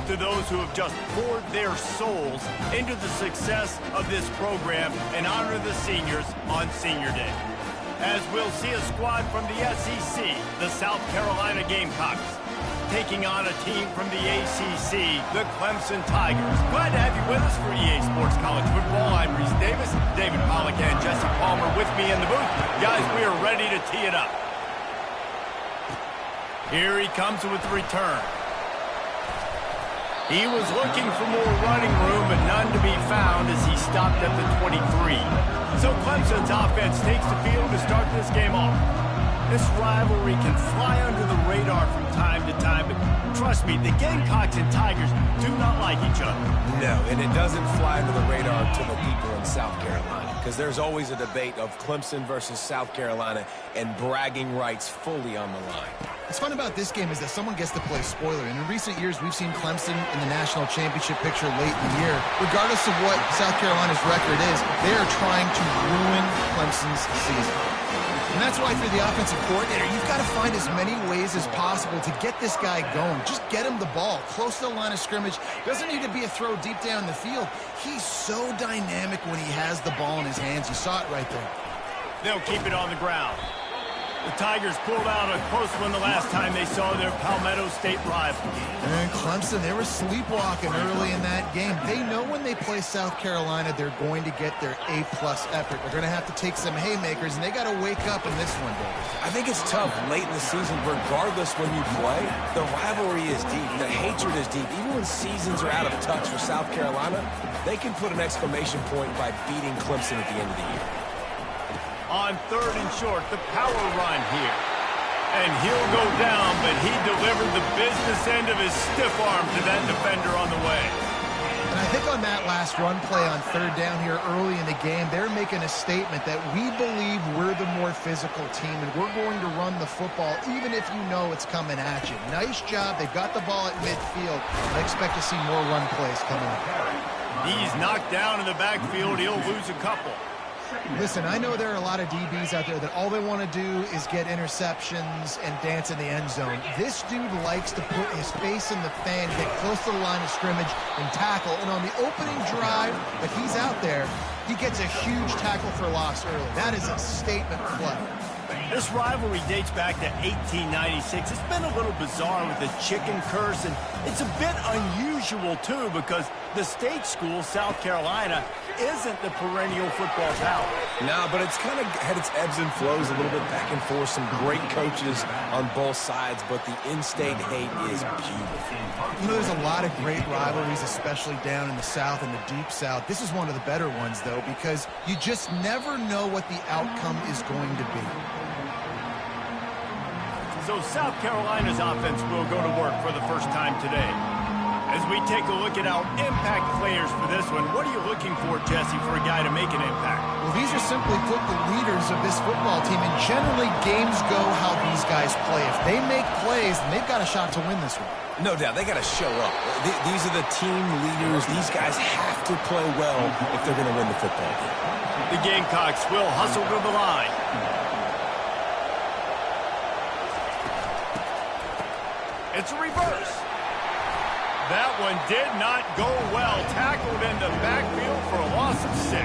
to those who have just poured their souls into the success of this program and honor the seniors on Senior Day. As we'll see a squad from the SEC, the South Carolina Gamecocks, taking on a team from the ACC, the Clemson Tigers. Glad to have you with us for EA Sports College Football. I'm Reese Davis, David Pollack and Jesse Palmer with me in the booth. Guys, we are ready to tee it up. Here he comes with the return. He was looking for more running room, but none to be found as he stopped at the 23. So Clemson's offense takes the field to start this game off. This rivalry can fly under the radar from time to time, but trust me, the Gamecocks and Tigers do not like each other. No, and it doesn't fly under the radar to the people in South Carolina, because there's always a debate of Clemson versus South Carolina and bragging rights fully on the line. What's fun about this game is that someone gets to play spoiler, and in recent years we've seen Clemson in the national championship picture late in the year. Regardless of what South Carolina's record is, they are trying to ruin Clemson's season. And that's why, if you're the offensive coordinator, you've got to find as many ways as possible to get this guy going. Just get him the ball close to the line of scrimmage. Doesn't need to be a throw deep down the field. He's so dynamic when he has the ball in his hands. You saw it right there. They'll keep it on the ground. The Tigers pulled out a close one the last time they saw their Palmetto State rival. And Clemson, they were sleepwalking early in that game. They know when they play South Carolina, they're going to get their A-plus effort. They're going to have to take some haymakers, and they got to wake up in this one, Dave. I think it's tough late in the season, regardless when you play. The rivalry is deep. The hatred is deep. Even when seasons are out of touch for South Carolina, they can put an exclamation point by beating Clemson at the end of the year. On 3rd and short, the power run here. And he'll go down, but he delivered the business end of his stiff arm to that defender on the way. And I think on that last run play on 3rd down here early in the game, they're making a statement that we believe we're the more physical team, and we're going to run the football even if you know it's coming at you. Nice job. They've got the ball at midfield. I expect to see more run plays coming up. He's knocked down in the backfield. He'll lose a couple. Listen, I know there are a lot of DBs out there that all they want to do is get interceptions and dance in the end zone. This dude likes to put his face in the fan, get close to the line of scrimmage, and tackle. And on the opening drive that he's out there, he gets a huge tackle for loss early. That is a statement play. This rivalry dates back to 1896. It's been a little bizarre with the chicken curse, and it's a bit unusual, too, because the state school, South Carolina, isn't the perennial football power. No, but it's kind of had its ebbs and flows a little bit back and forth. Some great coaches on both sides, but the in-state hate is beautiful. You know, there's a lot of great rivalries, especially down in the South and the Deep South. This is one of the better ones, though, because you just never know what the outcome is going to be. So South Carolina's offense will go to work for the first time today. As we take a look at our impact players for this one, what are you looking for, Jesse, for a guy to make an impact? Well, these are simply put the leaders of this football team, and generally games go how these guys play. If they make plays, then they've got a shot to win this one. No doubt, they got to show up. These are the team leaders. These guys have to play well if they're going to win the football game. The Gamecocks will hustle to the line. It's a reverse. That one did not go well. Tackled in the backfield for a loss of 6.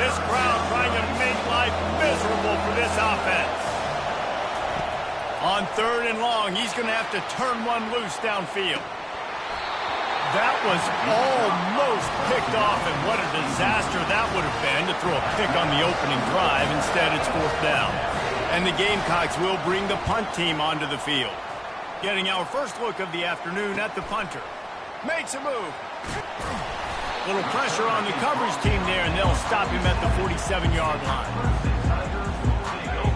This crowd trying to make life miserable for this offense. On 3rd and long, he's going to have to turn one loose downfield. That was almost picked off, and what a disaster that would have been to throw a pick on the opening drive. Instead, it's 4th down. And the Gamecocks will bring the punt team onto the field. Getting our first look of the afternoon at the punter. Makes a move. Little pressure on the coverage team there, and they'll stop him at the 47-yard line.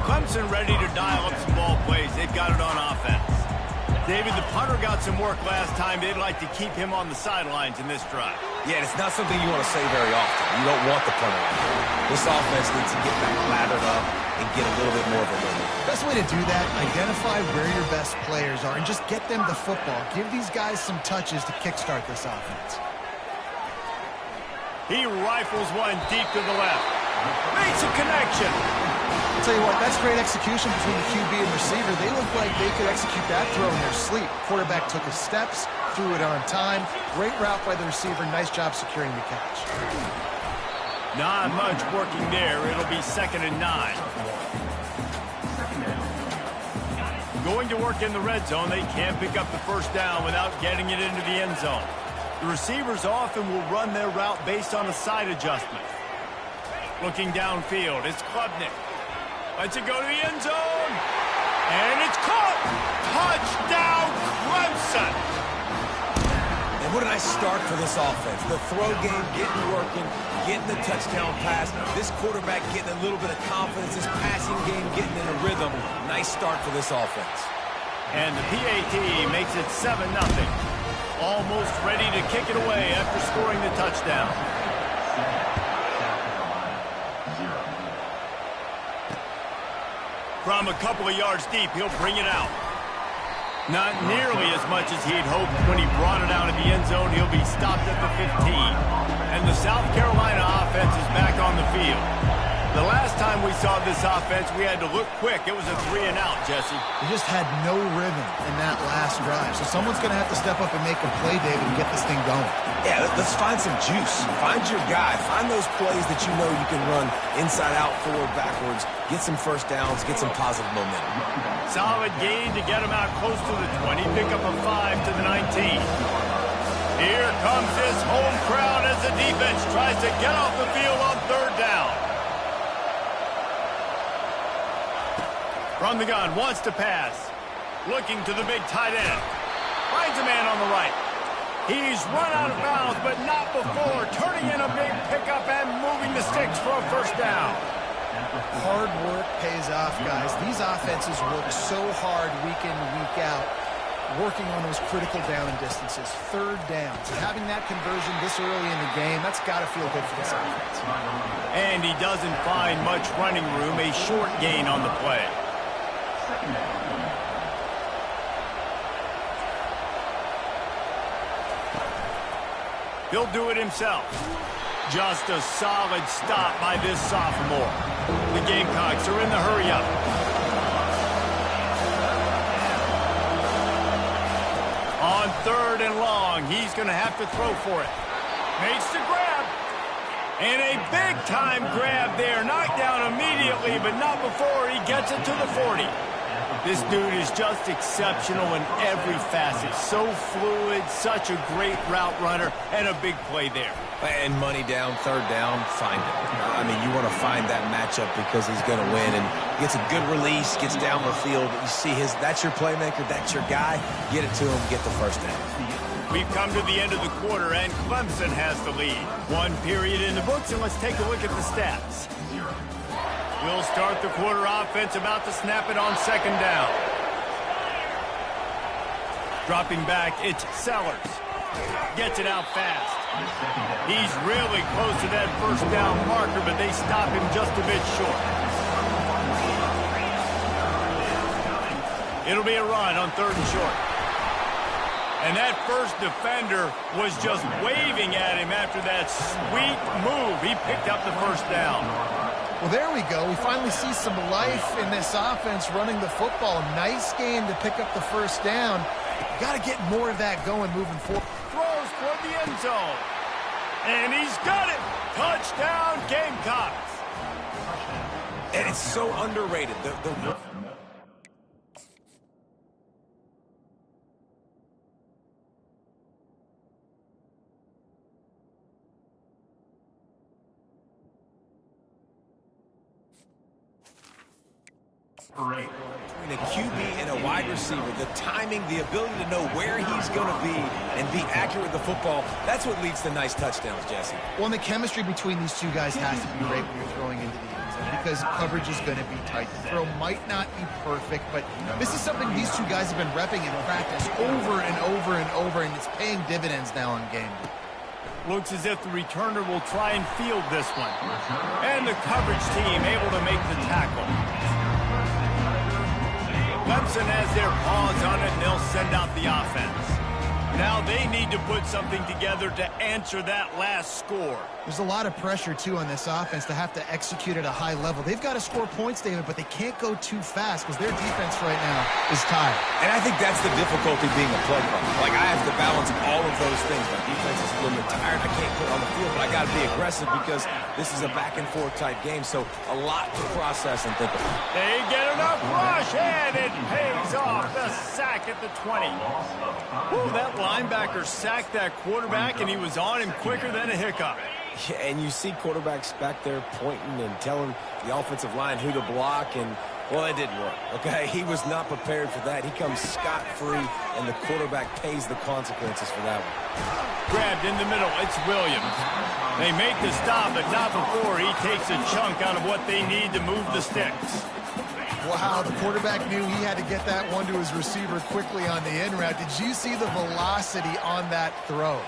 Clemson ready to dial up some ball plays. They've got it on offense. David, the punter got some work last time. They'd like to keep him on the sidelines in this drive. Yeah, it's not something you want to say very often. You don't want the punter out there. This offense needs to get back lathered up and get a little bit more of a rhythm. Best way to do that, identify where your best players are and just get them the football. Give these guys some touches to kickstart this offense. He rifles one deep to the left. Makes a connection. I'll tell you what, that's great execution between the QB and receiver. They looked like they could execute that throw in their sleep. Quarterback took his steps, threw it on time. Great route by the receiver. Nice job securing the catch. Not much working there. It'll be 2nd and 9. Going to work in the red zone. They can't pick up the first down without getting it into the end zone. The receivers often will run their route based on a side adjustment. Looking downfield, it's Klubnik. Lets it go to the end zone. And it's caught. Touchdown, Clemson. And what a nice start for this offense. The throw game getting working, getting the touchdown pass. This quarterback getting a little bit of confidence. This passing game getting in a rhythm. Nice start for this offense. And the PAT makes it 7-0. Almost ready to kick it away after scoring the touchdown. From a couple of yards deep, he'll bring it out. Not nearly as much as he'd hoped when he brought it out of the end zone. He'll be stopped at the 15. And the South Carolina offense is back on the field. The last time we saw this offense, we had to look quick. It was a 3-and-out, Jesse. They just had no rhythm in that last drive. So someone's going to have to step up and make a play, David, and get this thing going. Yeah, let's find some juice. Find your guy. Find those plays that you know you can run inside out, forward, backwards. Get some first downs. Get some positive momentum. Solid gain to get him out close to the 20. Pick up a 5 to the 19. Here comes this home crowd as the defense tries to get off the field on 3rd down. From the gun, wants to pass. Looking to the big tight end. Finds a man on the right. He's run out of bounds, but not before. Turning in a big pickup and moving the sticks for a first down. Hard work pays off, guys. These offenses work so hard week in and week out, working on those critical down and distances. 3rd down. So having that conversion this early in the game, that's got to feel good for this offense. And he doesn't find much running room. A short gain on the play. He'll do it himself. Just a solid stop by this sophomore. The Gamecocks are in the hurry-up. On 3rd and long, he's going to have to throw for it. Makes the grab. And a big-time grab there. Knocked down immediately, but not before he gets it to the 40. This dude is just exceptional in every facet. So fluid, such a great route runner, and a big play there. And money down, 3rd down, find it. I mean, you want to find that matchup because he's going to win. And gets a good release, gets down the field. You see that's your playmaker, that's your guy. Get it to him, get the first down. We've come to the end of the quarter, and Clemson has the lead. 1 period in the books, and let's take a look at the stats. We'll start the quarter offense, about to snap it on 2nd down. Dropping back, it's Sellers. Gets it out fast. He's really close to that first down marker, but they stop him just a bit short. It'll be a run on 3rd and short. And that first defender was just waving at him after that sweet move. He picked up the first down. Well, there we go. We finally see some life in this offense running the football. Nice game to pick up the first down. Got to get more of that going moving forward. Throws toward the end zone. And he's got it. Touchdown, Gamecocks. And it's so underrated. Between a QB and a wide receiver, the timing, the ability to know where he's going to be and be accurate with the football, that's what leads to nice touchdowns, Jesse. Well, and the chemistry between these two guys has to be great when you're throwing into the end zone because coverage is going to be tight. The throw might not be perfect, but this is something these two guys have been repping in practice over and over and over, and it's paying dividends now in game. Looks as if the returner will try and field this one. And the coverage team able to make the tackle. Clemson has their paws on it, and they'll send out the offense. Now they need to put something together to answer that last score. There's a lot of pressure, too, on this offense to have to execute at a high level. They've got to score points, David, but they can't go too fast because their defense right now is tired. And I think that's the difficulty being a play caller. Like, I have to balance all of those things. My defense is a little bit tired. I can't put it on the field, but I got to be aggressive because this is a back-and-forth type game, so a lot to process and think about. They get enough rush, and it pays off. The sack at the 20. Ooh, that linebacker sacked that quarterback, and he was on him quicker than a hiccup. Yeah, and you see quarterbacks back there pointing and telling the offensive line who to block, and, well, it didn't work, okay? He was not prepared for that. He comes scot-free, and the quarterback pays the consequences for that one. Grabbed in the middle, it's Williams. They make the stop, but not before he takes a chunk out of what they need to move the sticks. Wow, the quarterback knew he had to get that one to his receiver quickly on the in route. Did you see the velocity on that throw?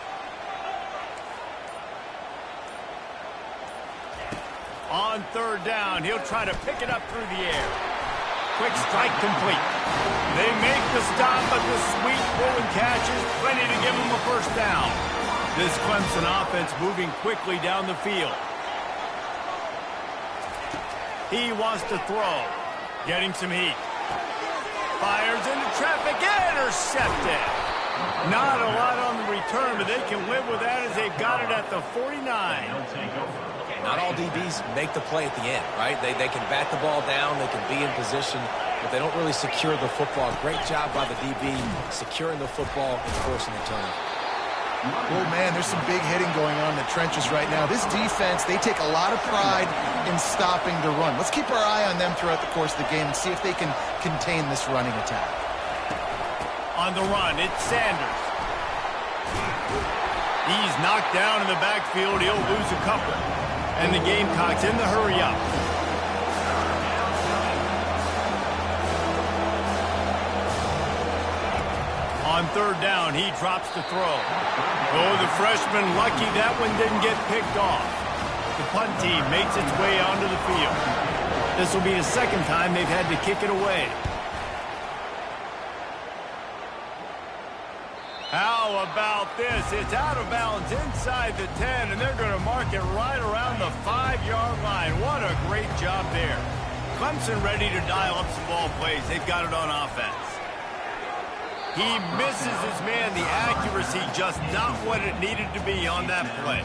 On third down, he'll try to pick it up through the air. Quick strike complete. They make the stop, but the sweet pull and catch is plenty to give them a first down. This Clemson offense moving quickly down the field. He wants to throw. Getting some heat. Fires into traffic. Intercepted. Not a lot on the return, but they can live with that as they've got it at the 49. Not all DBs make the play at the end, right? They can bat the ball down, they can be in position, but they don't really secure the football. Great job by the DB securing the football and forcing the turnover. Oh, man, there's some big hitting going on in the trenches right now. This defense, they take a lot of pride in stopping the run. Let's keep our eye on them throughout the course of the game and see if they can contain this running attack. On the run, it's Sanders. He's knocked down in the backfield. He'll lose a couple. And the Gamecocks in the hurry-up. On third down, he drops to throw. Oh, the freshman lucky that one didn't get picked off. The punt team makes its way onto the field. This will be the second time they've had to kick it away. How about this? It's out of bounds inside the 10, and they're going to mark it right around the 5-yard line. What a great job there. Clemson ready to dial up some ball plays. They've got it on offense. He misses his man. The accuracy just not what it needed to be on that play.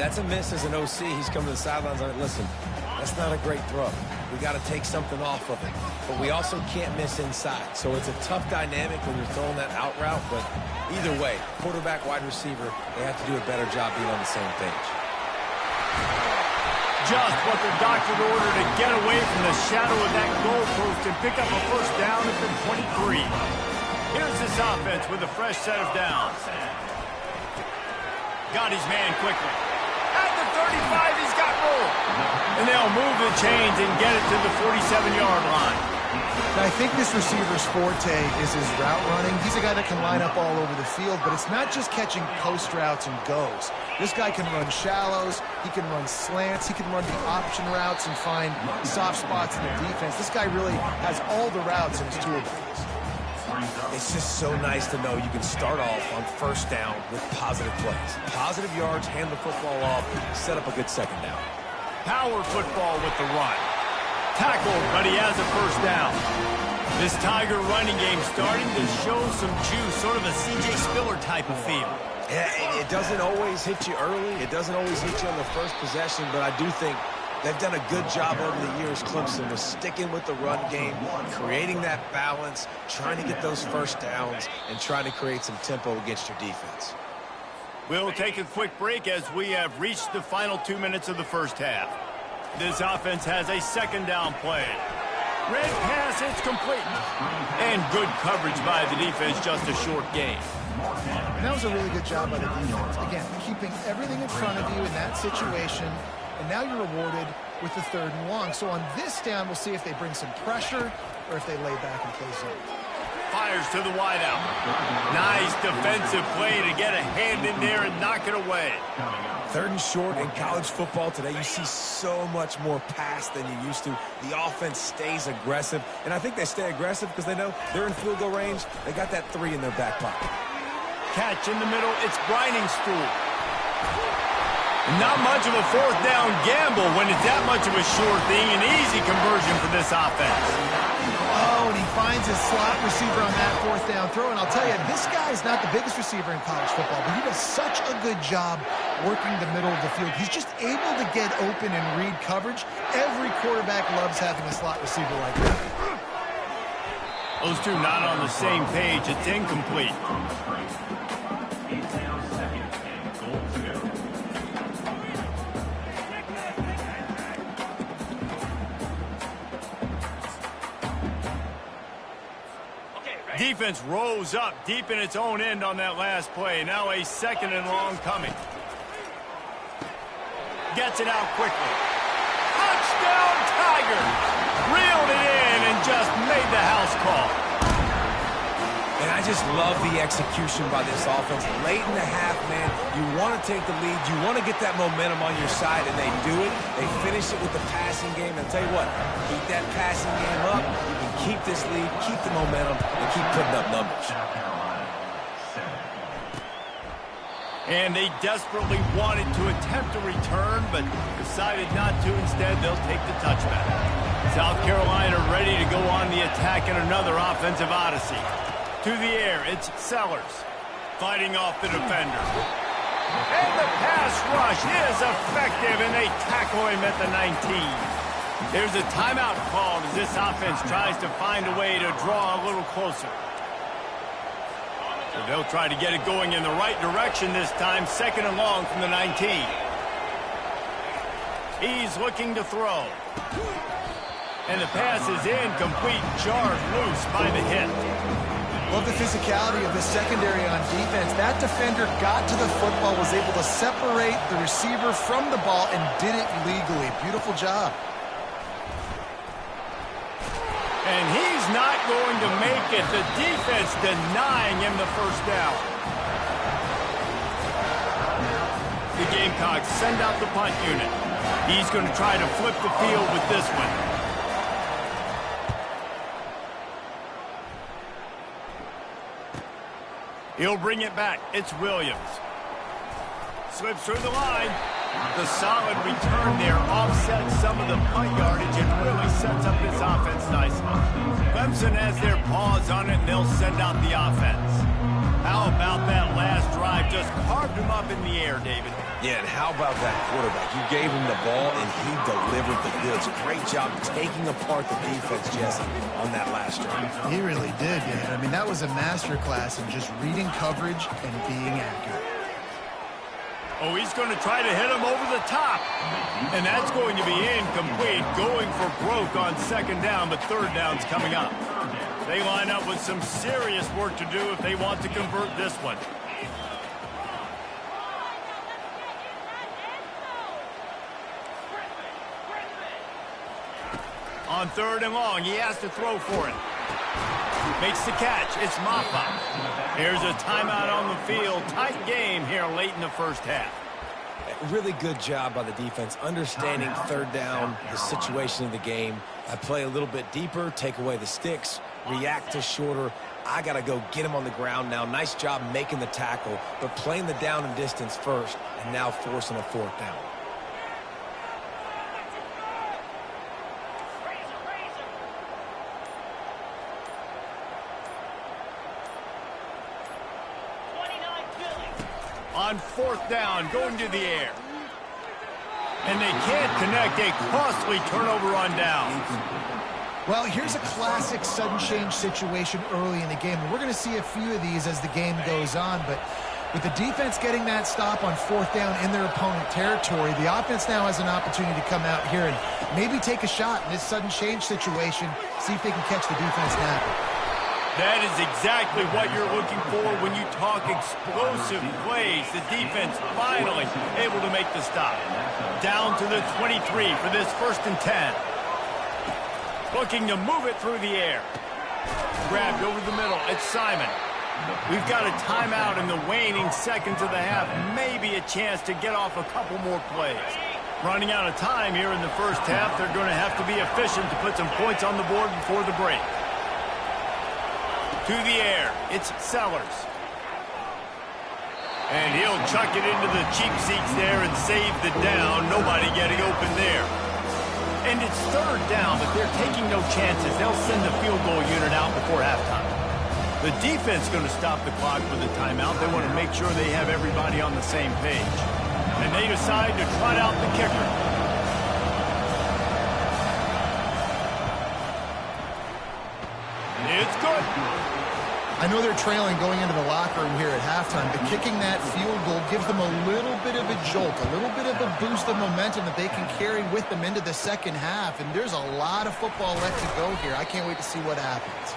That's a miss as an OC. He's coming to the sidelines and listen, that's not a great throw. We got to take something off of it. But we also can't miss inside. So it's a tough dynamic when you're throwing that out route. But either way, quarterback, wide receiver, they have to do a better job being on the same page. Just what the doctor ordered to get away from the shadow of that goalpost and pick up a first down at the 23. Here's this offense with a fresh set of downs. Got his man quickly. At the 35, he's got room. And they'll move the chains and get it to the 47-yard line. Now, I think this receiver's forte is his route running. He's a guy that can line up all over the field, but it's not just catching post routes and goes. This guy can run shallows, he can run slants, he can run the option routes and find soft spots in the defense. This guy really has all the routes in his toolbox. It's just so nice to know you can start off on first down with positive plays. Positive yards, hand the football off, set up a good second down. Power football with the run. Tackled, but he has a first down. This Tiger running game starting to show some juice, sort of a C.J. Spiller type of feel. Yeah, it doesn't always hit you early. It doesn't always hit you on the first possession, but I do think they've done a good job over the years, Clemson, with sticking with the run game, creating that balance, trying to get those first downs, and trying to create some tempo against your defense. We'll take a quick break as we have reached the final 2 minutes of the first half. This offense has a second down play. Red pass, it's complete. And good coverage by the defense, just a short gain. And that was a really good job by the defense. Again, keeping everything in front of you in that situation, and now you're rewarded with the 3rd and long. So on this down, we'll see if they bring some pressure or if they lay back and play zone. Fires to the wideout. Nice defensive play to get a hand in there and knock it away. 3rd and short in college football today, you see so much more pass than you used to. The offense stays aggressive, and I think they stay aggressive because they know they're in field goal range. They got that 3 in their back pocket. catch in the middle. It's grinding stool. Not much of a fourth down gamble when it's that much of a sure thing. An easy conversion for this offense. Oh, and he finds his slot receiver on that fourth down throw. And I'll tell you, this guy is not the biggest receiver in college football, but he does such a good job working the middle of the field. He's just able to get open and read coverage. Every quarterback loves having a slot receiver like that. Those two not on the same page. It's incomplete. Defense rose up deep in its own end on that last play. Now a 2nd and long coming. Gets it out quickly. Touchdown, Tigers! Reeled it in and just made the house call. And I just love the execution by this offense. Late in the half, man, you want to take the lead. You want to get that momentum on your side, and they do it. They finish it with the passing game. And I'll tell you what, keep that passing game up. You can keep this lead, keep the momentum, and keep putting up numbers. And they desperately wanted to attempt a return, but decided not to. Instead, they'll take the touchback. South Carolina ready to go on the attack in another offensive odyssey. To the air, it's Sellers fighting off the defender. And the pass rush is effective, and they tackle him at the 19. There's a timeout called as this offense tries to find a way to draw a little closer. So they'll try to get it going in the right direction this time, 2nd and long from the 19. He's looking to throw. And the pass is incomplete, jarred loose by the hit. Love the physicality of the secondary on defense. That defender got to the football, was able to separate the receiver from the ball, and did it legally. Beautiful job. And he's not going to make it. The defense denying him the first down. The Gamecocks send out the punt unit. He's going to try to flip the field with this one. He'll bring it back. It's Williams. Slips through the line. The solid return there offsets some of the punt yardage and really sets up this offense nicely. Clemson has their paws on it, and they'll send out the offense. How about that last drive? Just carved him up in the air, David. Yeah, and how about that quarterback? You gave him the ball, and he delivered the goods. Great job taking apart the defense, Jesse, on that last drive. He really did, man. I mean, that was a masterclass in just reading coverage and being accurate. Oh, he's going to try to hit him over the top. And that's going to be incomplete, going for broke on 2nd down, but 3rd down's coming up. They line up with some serious work to do if they want to convert this one. On 3rd and long, he has to throw for it. Makes the catch. It's Maffa. Here's a timeout on the field. Tight game here late in the first half. Really good job by the defense, understanding 3rd down, the situation of the game. I play a little bit deeper, take away the sticks, react to shorter. I got to go get him on the ground now. Nice job making the tackle, but playing the down and distance first, and now forcing a 4th down. On 4th down, going to the air. And they can't connect. A costly turnover on downs. Well, here's a classic sudden change situation early in the game. And we're going to see a few of these as the game goes on. But with the defense getting that stop on 4th down in their opponent territory, the offense now has an opportunity to come out here and maybe take a shot in this sudden change situation, see if they can catch the defense napping. That is exactly what you're looking for when you talk explosive plays. The defense finally able to make the stop. Down to the 23 for this 1st and 10. Looking to move it through the air. Grabbed over the middle. It's Simon. We've got a timeout in the waning seconds of the half. Maybe a chance to get off a couple more plays. Running out of time here in the first half. They're going to have to be efficient to put some points on the board before the break. To the air, it's Sellers. And he'll chuck it into the cheap seats there and save the down. Nobody getting open there. And it's third down, but they're taking no chances. They'll send the field goal unit out before halftime. The defense is going to stop the clock with a timeout. They want to make sure they have everybody on the same page. And they decide to trot out the kicker. It's good. I know they're trailing going into the locker room here at halftime, but kicking that field goal gives them a little bit of a jolt, a little bit of a boost of momentum that they can carry with them into the second half. And there's a lot of football left to go here. I can't wait to see what happens.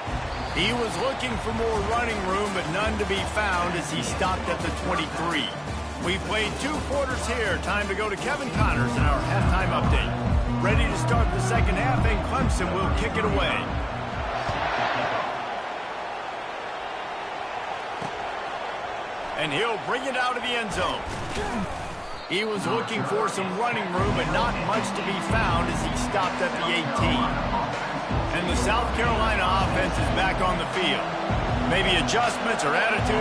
He was looking for more running room, but none to be found as he stopped at the 23. We played 2 quarters here. Time to go to Kevin Connors in our halftime update. Ready to start the second half, and Clemson will kick it away. And he'll bring it out of the end zone. He was looking for some running room, but not much to be found as he stopped at the 18. And the South Carolina offense is back on the field. Maybe adjustments or attitude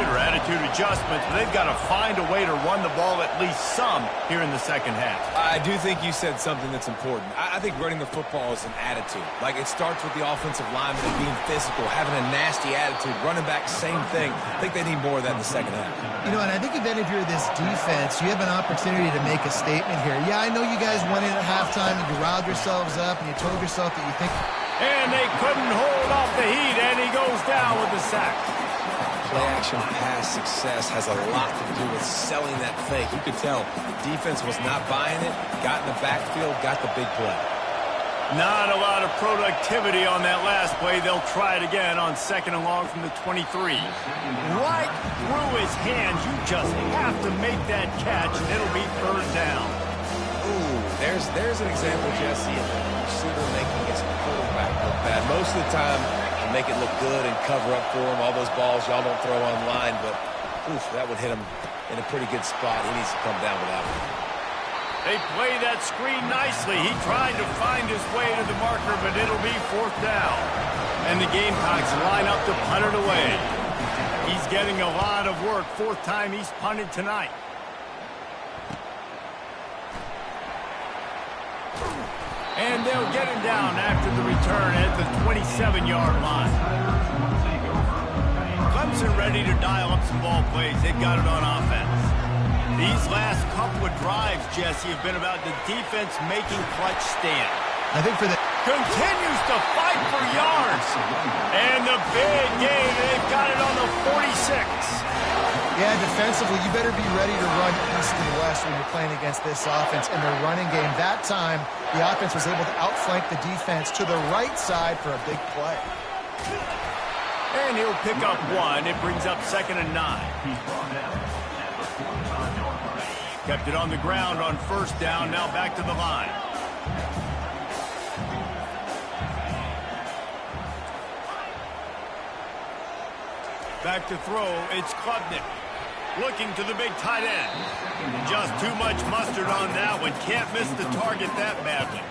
adjustments, but they've got to find a way to run the ball at least some here in the second half. I do think you said something that's important. I think running the football is an attitude. Like, it starts with the offensive lineman and being physical, having a nasty attitude. Running back, same thing. I think they need more of that in the second half. You know, and I think even if you're this defense, you have an opportunity to make a statement here. Yeah, I know you guys went in at halftime and you riled yourselves up and you told yourself that you think... And they couldn't hold off the heat, and he goes down with the sack. Play-action pass success has a lot to do with selling that fake. You could tell defense was not buying it, got in the backfield, got the big play. Not a lot of productivity on that last play. They'll try it again on 2nd and long from the 23. Right through his hands. You just have to make that catch, and it'll be 3rd down. Ooh, there's an example, Jesse, of the receiver making his quarterback look bad. Most of the time, they make it look good and cover up for him. All those balls y'all don't throw online, but oof, that would hit him in a pretty good spot. He needs to come down with that one. They play that screen nicely. He tried to find his way to the marker, but it'll be 4th down. And the Gamecocks line up to punt it away. He's getting a lot of work. 4th time he's punted tonight. And they'll get him down after the return at the 27-yard line. Clemson ready to dial up some ball plays. They've got it on offense. These last couple of drives, Jesse, have been about the defense making clutch stand. I think for the... Continues to fight for yards. And the big gain, they've got it on the 46. Yeah, defensively, you better be ready to run east and west when you're playing against this offense in their running game. That time, the offense was able to outflank the defense to the right side for a big play. And he'll pick up 1. It brings up 2nd and 9. Kept it on the ground on 1st down. Now back to the line. Back to throw. It's Klubnik. Looking to the big tight end. Just too much mustard on that one. Can't miss the target that badly.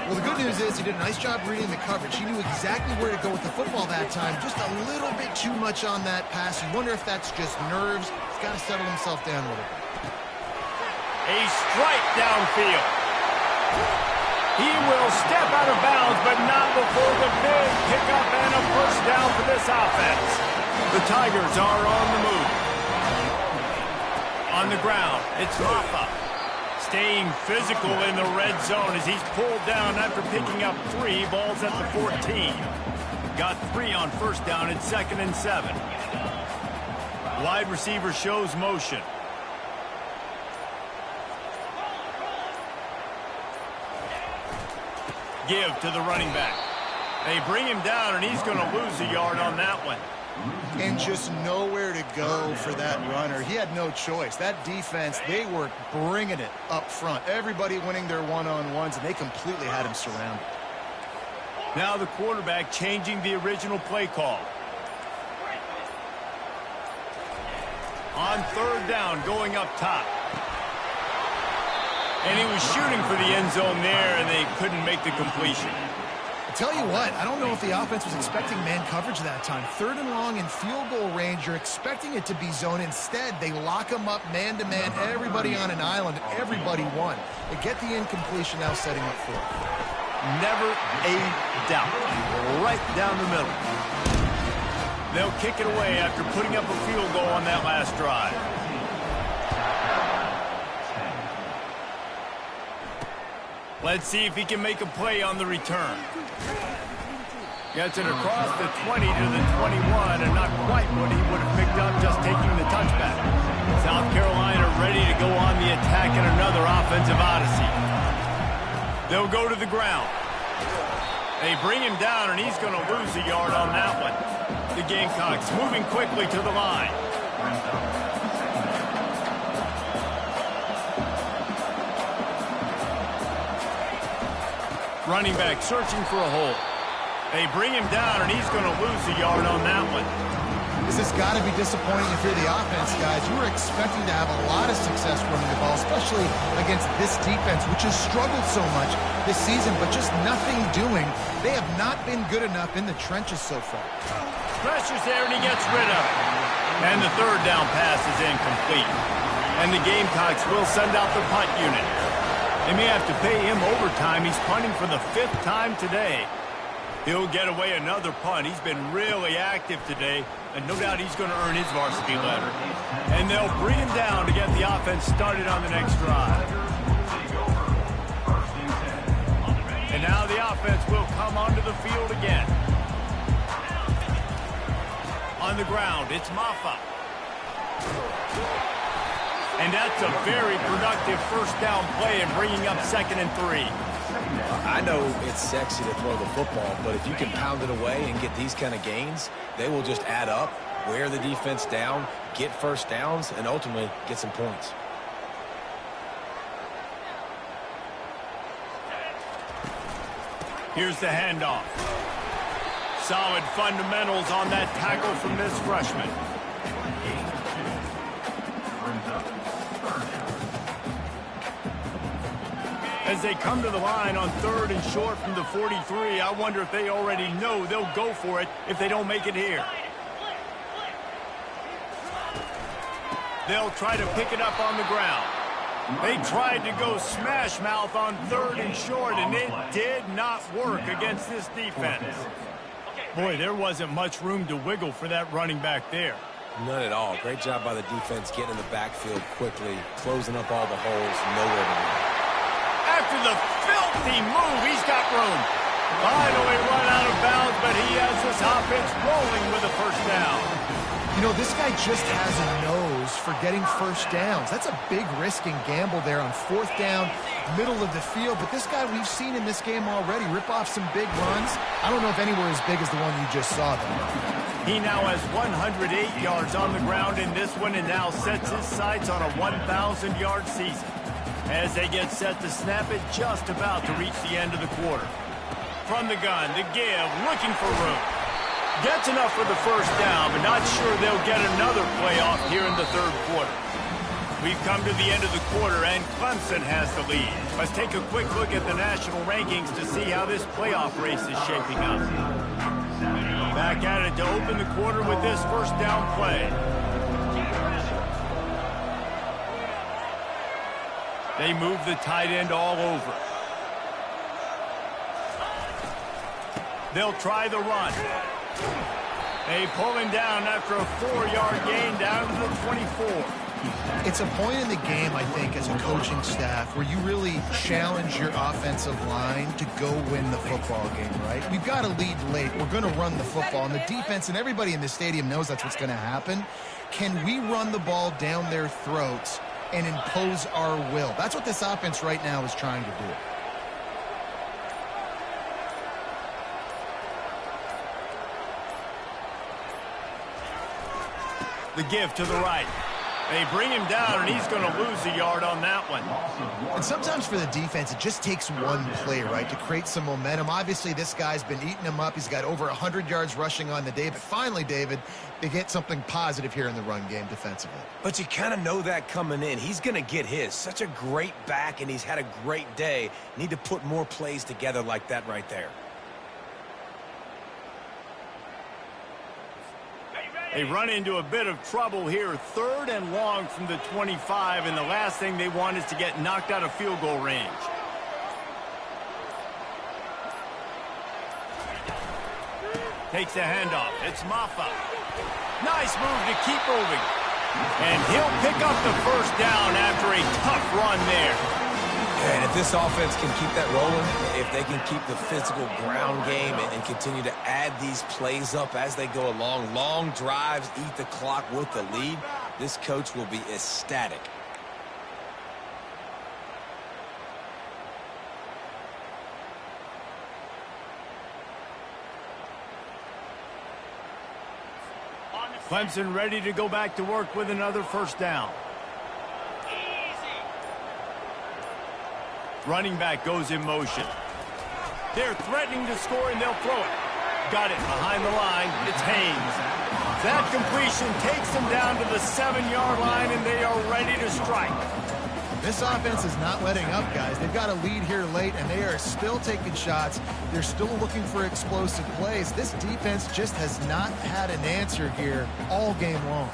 Well, the good news is he did a nice job reading the coverage. He knew exactly where to go with the football that time. Just a little bit too much on that pass. You wonder if that's just nerves. He's got to settle himself down a little bit. A strike downfield. He will step out of bounds, but not before the big pickup and a 1st down for this offense. The Tigers are on the move. On the ground, it's Rafa. Staying physical in the red zone as he's pulled down after picking up 3 balls at the 14. Got 3 on 1st down at 2nd and 7. Wide receiver shows motion. Give to the running back. They bring him down, and he's going to lose a yard on that one. And just nowhere to go for that runner. He had no choice. That defense, they were bringing it up front. Everybody winning their one-on-ones, and they completely had him surrounded. Now the quarterback changing the original play call. On 3rd down, going up top. And he was shooting for the end zone there, and they couldn't make the completion. tell you what, I don't know if the offense was expecting man coverage that time. 3rd and long in field goal range, you're expecting it to be zone. Instead, they lock them up man-to-man, everybody on an island, everybody won. They get the incompletion now setting up for it. Never a doubt. Right down the middle. They'll kick it away after putting up a field goal on that last drive. Let's see if he can make a play on the return. Gets it across the 20 to the 21, and not quite what he would have picked up just taking the touchback. South Carolina ready to go on the attack in another offensive odyssey. They'll go to the ground. They bring him down, and he's going to lose a yard on that one. The Gamecocks moving quickly to the line. Running back searching for a hole. They bring him down, and he's going to lose a yard on that one. This has got to be disappointing if you're the offense, guys. You were expecting to have a lot of success running the ball, especially against this defense, which has struggled so much this season, but just nothing doing. They have not been good enough in the trenches so far. Pressure's there, and he gets rid of it. And the 3rd down pass is incomplete. And the Gamecocks will send out the punt unit. They may have to pay him overtime. He's punting for the 5th time today. He'll get away another punt. He's been really active today, and no doubt he's going to earn his varsity letter. And they'll bring him down to get the offense started on the next drive. And now the offense will come onto the field again. On the ground, it's Maffa. And that's a very productive 1st down play and bringing up 2nd and 3. I know it's sexy to throw the football, but if you can pound it away and get these kind of gains, they will just add up, wear the defense down, get 1st downs, and ultimately get some points. Here's the handoff. Solid fundamentals on that tackle from this freshman. As they come to the line on 3rd and short from the 43, I wonder if they already know they'll go for it if they don't make it here. They'll try to pick it up on the ground. They tried to go smash mouth on 3rd and short, and it did not work against this defense. Boy, there wasn't much room to wiggle for that running back there. None at all. Great job by the defense getting in the backfield quickly, closing up all the holes, nowhere to run. After the filthy move, he's got room. Finally run out of bounds, but he has this offense rolling with a 1st down. You know, this guy just has a nose for getting 1st downs. That's a big risk and gamble there on 4th down, middle of the field. But this guy we've seen in this game already rip off some big runs. I don't know if anywhere as big as the one you just saw, though. He now has 108 yards on the ground in this one and now sets his sights on a 1,000-yard season. As they get set to snap it, just about to reach the end of the quarter. From the gun, the give, looking for room. Gets enough for the 1st down, but not sure they'll get another playoff here in the 3rd quarter. We've come to the end of the quarter, and Clemson has the lead. Let's take a quick look at the national rankings to see how this playoff race is shaping up. Back at it to open the quarter with this 1st down play. They move the tight end all over. They'll try the run. They pull him down after a 4-yard gain down to the 24. It's a point in the game, I think, as a coaching staff where you really challenge your offensive line to go win the football game, right? We've got to lead late. We're going to run the football. And the defense and everybody in the stadium knows that's what's going to happen. Can we run the ball down their throats and impose our will? That's what this offense right now is trying to do. The give to the right. They bring him down, and he's going to lose a yard on that one. And sometimes for the defense, it just takes one play, right, to create some momentum. Obviously, this guy's been eating him up. He's got over 100 yards rushing on the day. But finally, David, they get something positive here in the run game defensively. But you kind of know that coming in. He's going to get his. Such a great back, and he's had a great day. Need to put more plays together like that right there. They run into a bit of trouble here. 3rd and long from the 25, and the last thing they want is to get knocked out of field goal range. Takes the handoff. It's Maffa. Nice move to keep moving. And he'll pick up the first down after a tough run there. And if this offense can keep that rolling, if they can keep the physical ground game and continue to add these plays up as they go along, long drives, eat the clock with the lead, this coach will be ecstatic. Clemson ready to go back to work with another first down. Running back goes in motion. They're threatening to score, and they'll throw it. Got it behind the line. It's Haynes. That completion takes them down to the 7-yard line, and they are ready to strike. This offense is not letting up, guys. They've got a lead here late, and they are still taking shots. They're still looking for explosive plays. This defense just has not had an answer here all game long.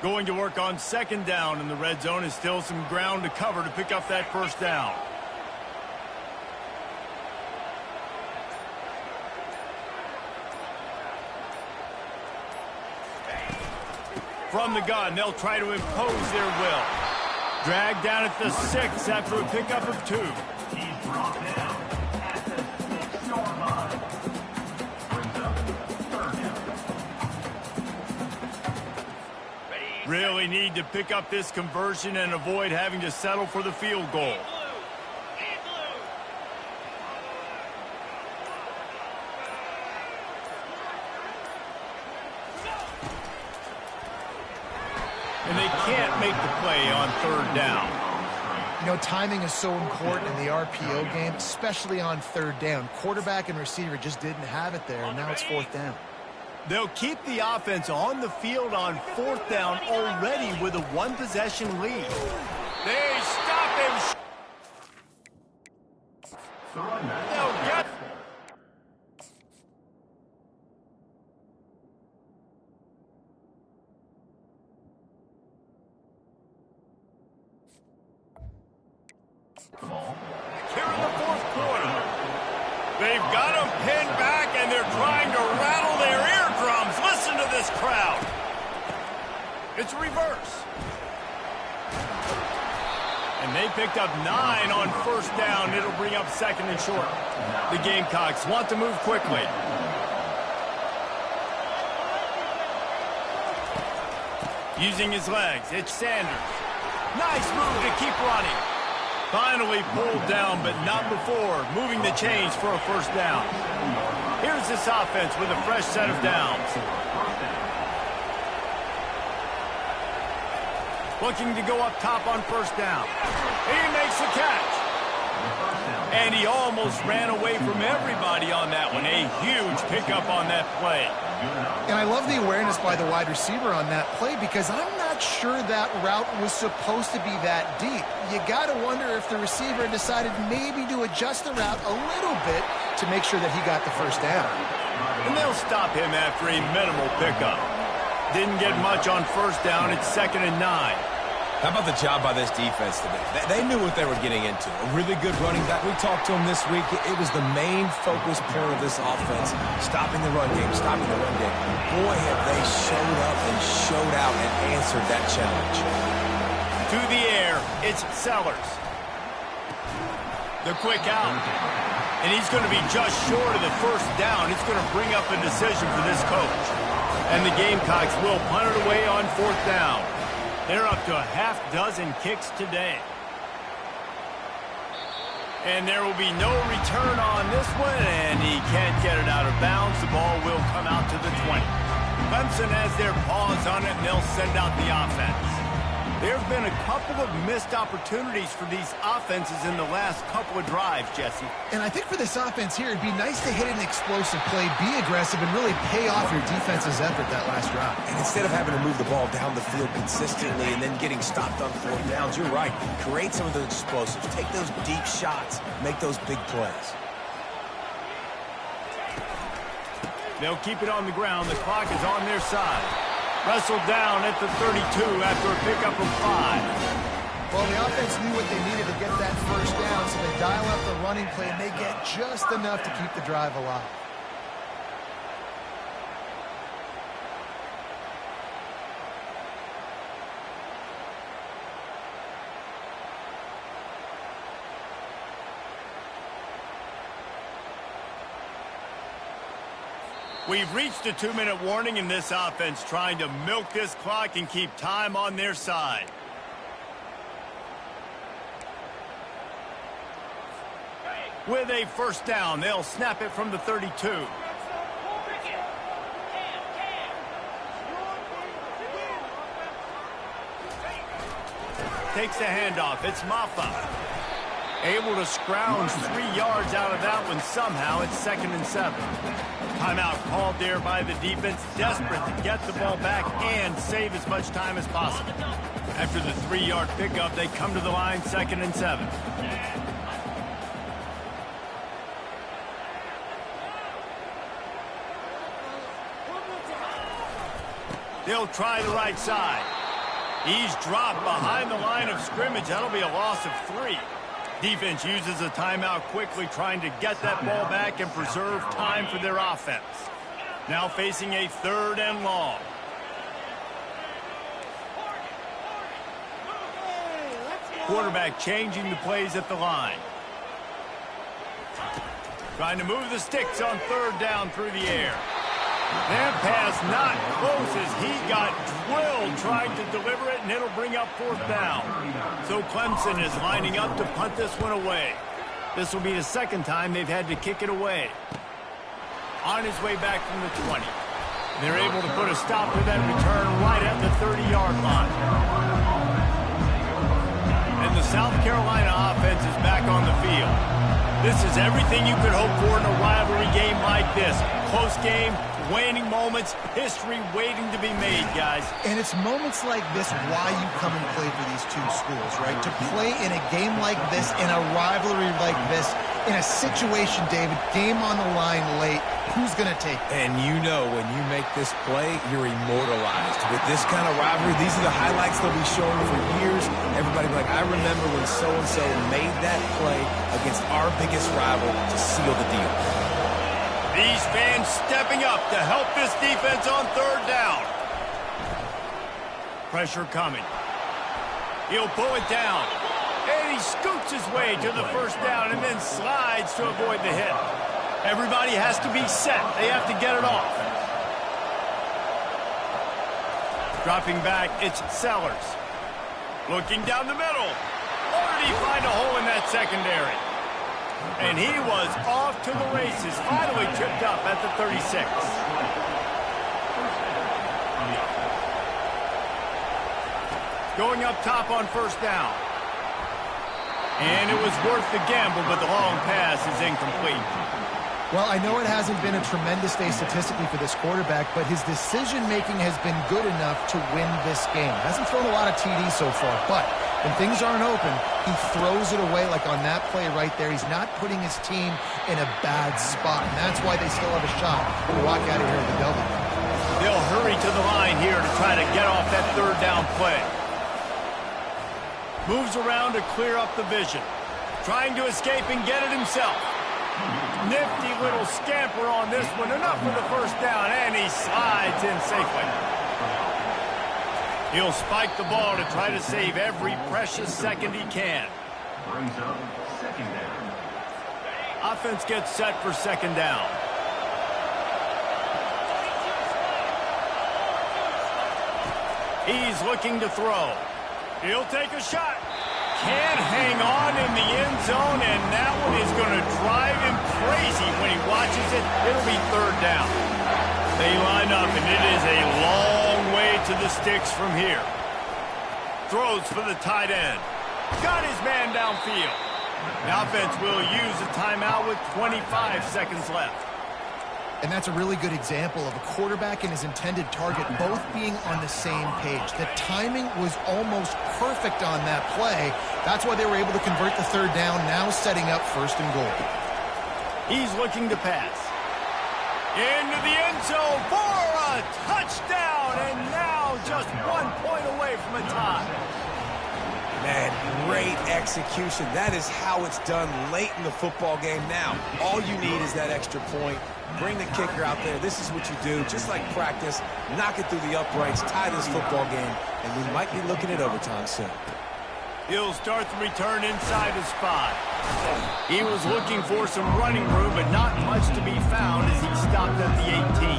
Going to work on 2nd down, and the red zone is still some ground to cover to pick up that first down. From the gun, they'll try to impose their will. Dragged down at the 6 after a pickup of 2. Really need to pick up this conversion and avoid having to settle for the field goal. And they can't make the play on 3rd down. You know, timing is so important in the RPO game, especially on 3rd down. Quarterback and receiver just didn't have it there, and now it's 4th down. They'll keep the offense on the field on 4th down already with a 1-possession lead. They stop him. They'll get. Here in the 4th quarter. They've got them pinned back, and they're trying to rattle their eardrums. Listen to this crowd. It's a reverse. And they picked up 9 on 1st down. It'll bring up 2nd and short. The Gamecocks want to move quickly. Using his legs, it's Sanders. Nice move to keep running. Finally pulled down, but not before moving the chains for a first down. Here's this offense with a fresh set of downs. Looking to go up top on 1st down. He makes the catch. And he almost ran away from everybody on that one. A huge pickup on that play. And I love the awareness by the wide receiver on that play because I'm not sure that route was supposed to be that deep. You got to wonder if the receiver decided maybe to adjust the route a little bit to make sure that he got the first down. And they'll stop him after a minimal pickup. Didn't get much on 1st down. It's 2nd and 9. How about the job by this defense today? They knew what they were getting into. A really good running back. We talked to him this week. It was the main focus point of this offense, stopping the run game, stopping the run game. Boy, have they showed up and showed out and answered that challenge. To the air, it's Sellers. The quick out. And he's going to be just short of the first down. It's going to bring up a decision for this coach. And the Gamecocks will punt it away on 4th down. They're up to a half-dozen kicks today. And there will be no return on this one, and he can't get it out of bounds. The ball will come out to the 20. Clemson has their paws on it, and they'll send out the offense. There have been a couple of missed opportunities for these offenses in the last couple of drives, Jesse. And I think for this offense here, it'd be nice to hit an explosive play, be aggressive, and really pay off your defense's effort that last drive. And instead of having to move the ball down the field consistently and then getting stopped on 4th downs, you're right. Create some of those explosives. Take those deep shots. Make those big plays. They'll keep it on the ground. The clock is on their side. Wrestled down at the 32 after a pickup of 5. Well, the offense knew what they needed to get that first down, so they dial up the running play, and they get just enough to keep the drive alive. We've reached a 2-minute warning in this offense, trying to milk this clock and keep time on their side. With a first down, they'll snap it from the 32. Takes the handoff. It's Maffa. Able to scrounge 3 yards out of that one somehow. It's 2nd and 7. Timeout called there by the defense, desperate to get the ball back and save as much time as possible. After the 3-yard pickup, they come to the line, 2nd and 7. They'll try the right side. He's dropped behind the line of scrimmage. That'll be a loss of 3. Defense uses a timeout quickly, trying to get that ball back and preserve time for their offense. Now facing a 3rd and long. Quarterback changing the plays at the line. Trying to move the sticks on 3rd down through the air. That pass not close as he got drilled trying to deliver it, and it'll bring up 4th down. So Clemson is lining up to punt this one away. This will be the 2nd time they've had to kick it away. On his way back from the 20. They're able to put a stop to that return right at the 30-yard line. And the South Carolina offense is back on the field. This is everything you could hope for in a rivalry game like this. Close game, waning moments, history waiting to be made, guys. And it's moments like this why you come and play for these two schools, right? To play in a game like this, in a rivalry like this, in a situation, David, game on the line late, who's going to take it? And you know when you make this play, you're immortalized. With this kind of rivalry, these are the highlights they'll be showing for years. Everybody will be like, I remember when so-and-so made that play against our biggest rival to seal the deal. These fans stepping up to help this defense on 3rd down. Pressure coming. He'll pull it down. And he scoots his way to the 1st down and then slides to avoid the hit. Everybody has to be set. They have to get it off. Dropping back, it's Sellers. Looking down the middle. Or did he find a hole in that secondary? And he was off to the races, finally tripped up at the 36. Going up top on 1st down. And it was worth the gamble, but the long pass is incomplete. Well, I know it hasn't been a tremendous day statistically for this quarterback, but his decision-making has been good enough to win this game. Hasn't thrown a lot of TDs so far, but when things aren't open, he throws it away like on that play right there. He's not putting his team in a bad spot, and that's why they still have a shot to walk out of here with a W. They'll hurry to the line here to try to get off that 3rd down play. Moves around to clear up the vision. Trying to escape and get it himself. Nifty little scamper on this one. Enough for the 1st down, and he slides in safely. He'll spike the ball to try to save every precious second he can. Brings up 2nd down. Offense gets set for 2nd down. He's looking to throw. He'll take a shot. Can't hang on in the end zone, and that one is going to drive him crazy when he watches it. It'll be 3rd down. They line up, and it is a long way to the sticks from here. Throws for the tight end. Got his man downfield. The offense will use a timeout with 25 seconds left. And that's a really good example of a quarterback and his intended target both being on the same page. The timing was almost perfect on that play. That's why they were able to convert the 3rd down, now setting up 1st and goal. He's looking to pass. Into the end zone for a touchdown. down, and now just 1 point away from a tie. Man, great execution. That is how it's done late in the football game now. All you need is that extra point. Bring the kicker out there. This is what you do, just like practice. Knock it through the uprights, tie this football game, and we might be looking at overtime soon. He'll start the return inside his spot. He was looking for some running room, but not much to be found as he stopped at the 18.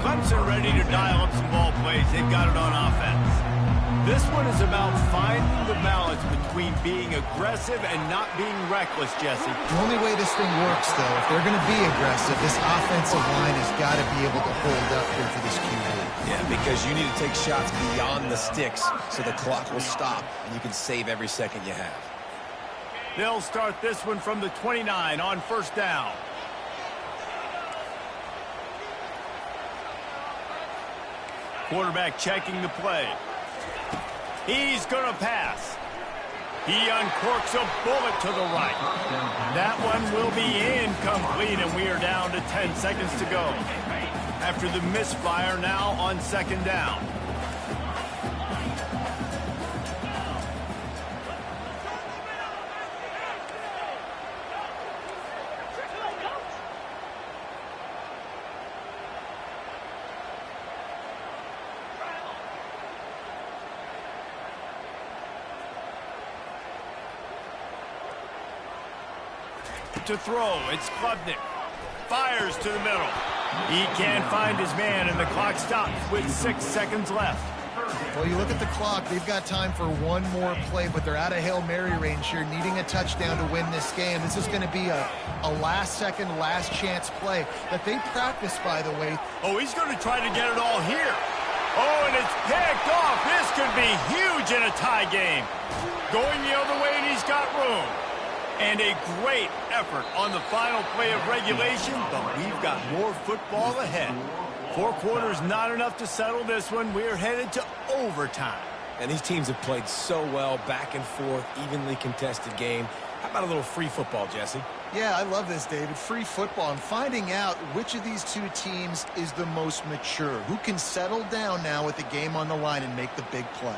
Clemson ready to dial up some ball plays. They've got it on offense. This one is about finding the balance between being aggressive and not being reckless, Jesse. The only way this thing works, though, if they're going to be aggressive, this offensive line has got to be able to hold up here for this QB. Yeah, because you need to take shots beyond the sticks so the clock will stop and you can save every second you have. They'll start this one from the 29 on first down. Quarterback checking the play. He's going to pass. He uncorks a bullet to the right. That one will be incomplete, and we are down to 10 seconds to go. After the misfire, now on second down. To throw, it's Klubnik. Fires to the middle. He can't find his man, and the clock stops with 6 seconds left. Well, you look at the clock, they've got time for one more play, but they're out of Hail Mary range here, needing a touchdown to win this game. This is going to be a last-second, last-chance play that they practice, by the way. Oh, he's going to try to get it all here. Oh, and it's picked off. This could be huge in a tie game. Going the other way, and he's got room. And a great effort on the final play of regulation, but we've got more football ahead. 4 quarters not enough to settle this one. We're headed to overtime. And these teams have played so well, back and forth, evenly contested game. How about a little free football, Jesse? Yeah, I love this, David. Free football. I'm finding out which of these two teams is the most mature, who can settle down now with the game on the line and make the big play.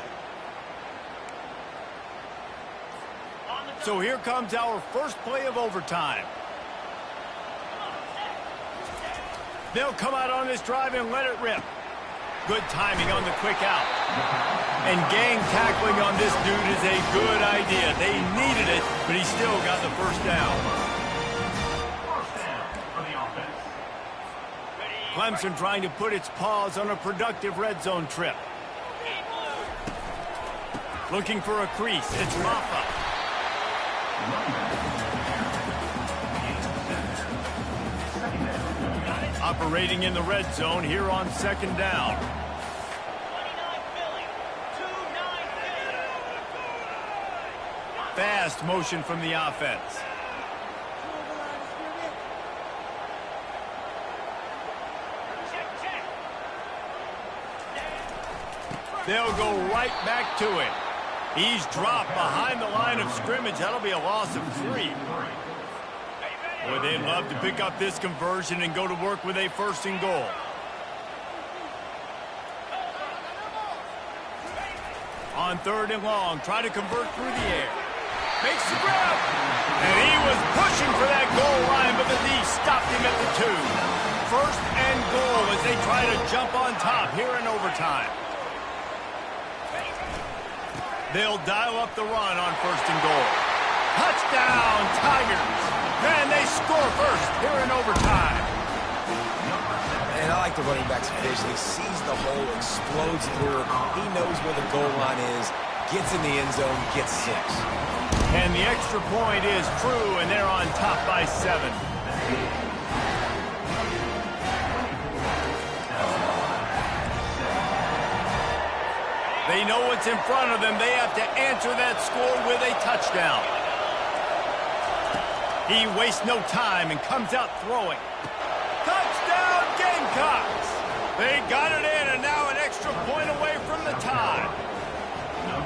So here comes our first play of overtime. They'll come out on this drive and let it rip. Good timing on the quick out. And gang tackling on this dude is a good idea. They needed it, but he still got the first down. Clemson trying to put its paws on a productive red zone trip. Looking for a crease. It's Maffa. Operating in the red zone here on second down. Fast motion from the offense. They'll go right back to it. He's dropped behind the line of scrimmage. That'll be a loss of 3. Boy, they'd love to pick up this conversion and go to work with a first and goal. On third and long, try to convert through the air. Makes the grab. And he was pushing for that goal line, but the D stopped him at the 2. First and goal as they try to jump on top here in overtime. They'll dial up the run on first and goal. Touchdown, Tigers. Man, they score first here in overtime. And I like the running back's vision. He sees the hole, explodes through. He knows where the goal line is, gets in the end zone, gets 6. And the extra point is true, and they're on top by 7. They know what's in front of them. They have to answer that score with a touchdown. He wastes no time and comes out throwing. Touchdown, Gamecocks! They got it in, and now an extra point away from the tie.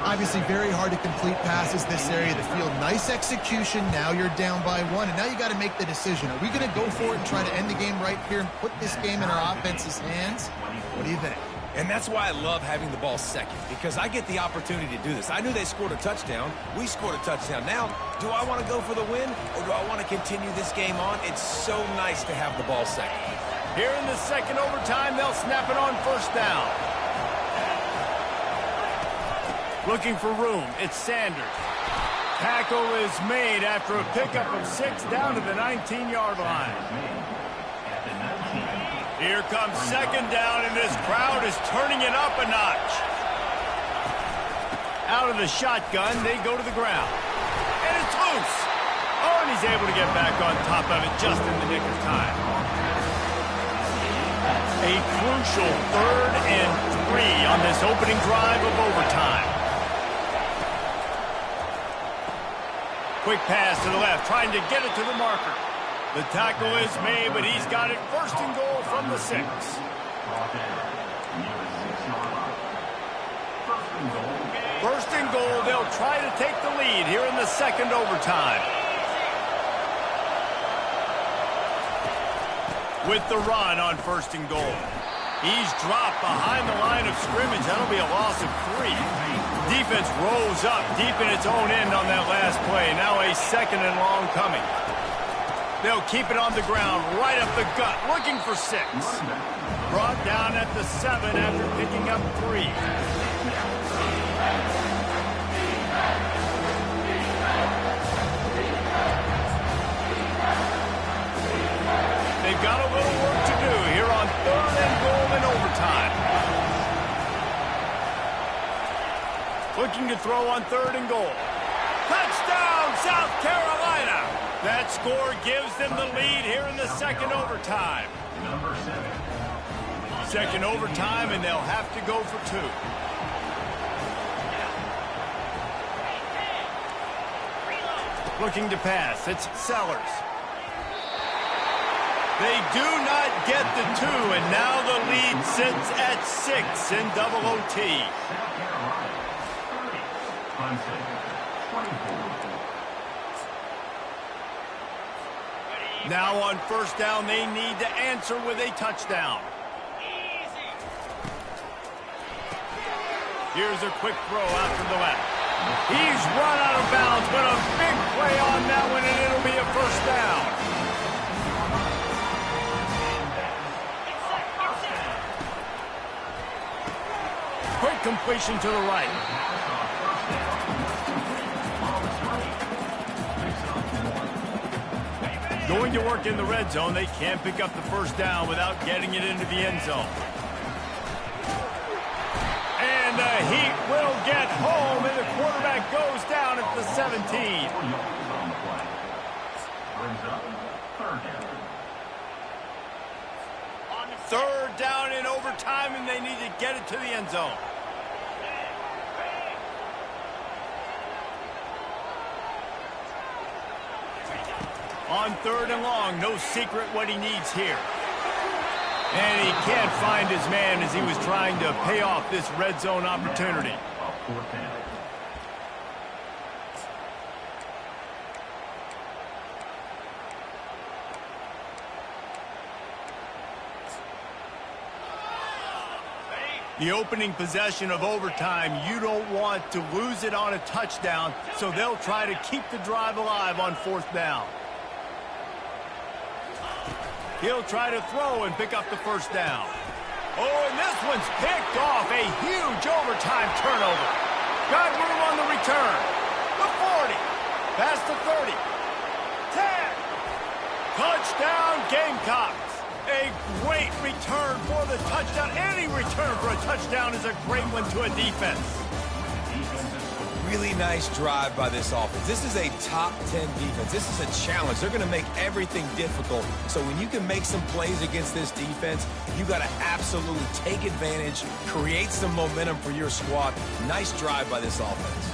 Obviously very hard to complete passes this area of the field. Nice execution. Now you're down by 1, and now you got to make the decision. Are we going to go for it and try to end the game right here and put this game in our offense's hands? What do you think? And that's why I love having the ball second, because I get the opportunity to do this. I knew they scored a touchdown. We scored a touchdown. Now, do I want to go for the win, or do I want to continue this game on? It's so nice to have the ball second. Here in the second overtime, they'll snap it on first down. Looking for room, it's Sanders. Tackle is made after a pickup of 6 down to the 19-yard line. Here comes second down, and this crowd is turning it up a notch. Out of the shotgun, they go to the ground. And it's loose. Oh, and he's able to get back on top of it just in the nick of time. A crucial 3rd and 3 on this opening drive of overtime. Quick pass to the left, trying to get it to the marker. The tackle is made, but he's got it first and goal from the 6. First and goal, they'll try to take the lead here in the second overtime. With the run on first and goal. He's dropped behind the line of scrimmage. That'll be a loss of 3. Defense rose up deep in its own end on that last play. Now a second and long coming. They'll keep it on the ground, right up the gut, looking for 6. Brought down at the 7 after picking up 3. They've got a little work to do here on 3rd and goal in overtime. Looking to throw on 3rd and goal. Touchdown, South Carolina! That score gives them the lead here in the second overtime. Second overtime, and they'll have to go for 2. Looking to pass, it's Sellers. They do not get the 2, and now the lead sits at 6 in double OT. Now on first down, they need to answer with a touchdown. Here's a quick throw out to the left. He's run out of bounds, but a big play on that one, and it'll be a first down. Quick completion to the right. Going to work in the red zone. They can't pick up the first down without getting it into the end zone. And the Heat will get home, and the quarterback goes down at the 17. Third down in overtime, and they need to get it to the end zone. On 3rd and long, no secret what he needs here. And he can't find his man as he was trying to pay off this red zone opportunity. The opening possession of overtime, you don't want to lose it on a touchdown, so they'll try to keep the drive alive on 4th down. He'll try to throw and pick up the first down. Oh, and this one's picked off. A huge overtime turnover. Got room on the return. The 40. Past the 30. 10. Touchdown, Gamecocks. A great return for the touchdown. Any return for a touchdown is a great one to a defense. Really nice drive by this offense. This is a top 10 defense. This is a challenge. They're going to make everything difficult. So when you can make some plays against this defense, you got to absolutely take advantage, create some momentum for your squad. Nice drive by this offense.